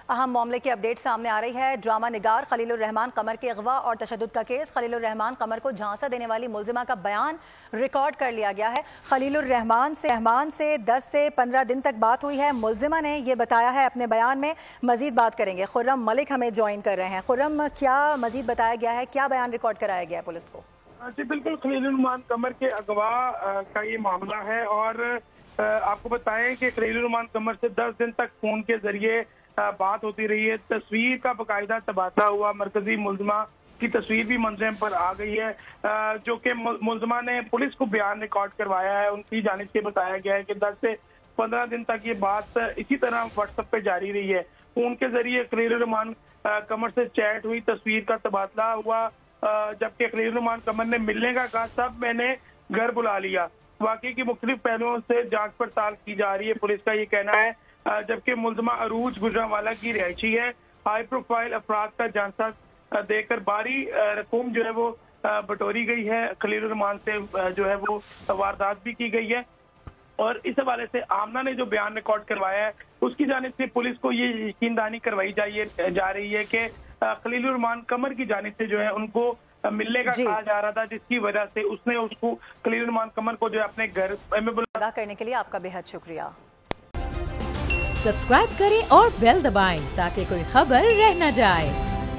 اہم معاملے کی اپڈیٹ سامنے آ رہی ہے۔ ڈرامہ نگار خلیل الرحمان قمر کے اغوا اور تشدد کا کیس۔ خلیل الرحمان قمر کو جھانسا دینے والی ملزمہ کا بیان ریکارڈ کر لیا گیا ہے۔ خلیل الرحمان سے 10 سے 15 دن تک بات ہوئی ہے۔ ملزمہ نے یہ بتایا ہے اپنے بیان میں۔ مزید بات کریں گے، خرم ملک ہمیں جوائن کر رہے ہیں۔ خرم، کیا مزید بتایا گیا ہے، کیا بیان ریکارڈ کرایا گیا ہے پولیس کو؟ جی بالکل، خلیل الرحمان قمر کے اغوا کا یہ معاملہ ہے اور آپ کو بتائیں کہ خلیل الرحمان قمر سے 10 دن تک فون کے ذریعے بات ہوتی رہی ہے۔ تصویر کا باقاعدہ تبادلہ ہوا، مرکزی ملزمہ کی تصویر بھی منظر پر آ گئی ہے، جو کہ ملزمہ نے پولیس کو بیان ریکارڈ کروایا ہے۔ ان کی جانب سے بتایا گیا ہے کہ 10 سے 15 دن تک یہ بات اسی طرح واٹس ایپ پہ جاری رہی ہے۔ فون کے ذریعے خلیل الرحمان قمر سے چیٹ ہوئی، تصویر کا تبادلہ ہوا، جبکہ خلیل الرحمان قمر نے ملنے کا کہا، سب میں نے گھر بلا لیا۔ واقعے کی مختلف پہلوؤں سے جانچ پڑتال کی جا رہی ہے، پولیس کا یہ کہنا ہے، جبکہ ملزمہ عروج گجرانوالہ کی رہائشی ہے۔ ہائی پروفائل افراد کا جانسا دے کر باری رقوم جو ہے وہ بٹوری گئی ہے۔ خلیل الرحمان سے جو ہے وہ واردات بھی کی گئی ہے، اور اس حوالے سے آمنہ نے جو بیان ریکارڈ کروایا ہے اس کی جانب سے پولیس کو یہ یقین دہانی کروائی جا رہی ہے کہ خلیل الرحمان قمر کی جانب سے جو ہے ان کو ملنے کا کہا جا رہا تھا، جس کی وجہ سے اس نے اس کو خلیل الرحمان قمر کو جو ہے اپنے گھر میں بلا کرنے کے لیے آپ کا بے حد شکریہ۔ سبسکرائب کریں اور بیل دبائیں تاکہ کوئی خبر رہ نہ جائے۔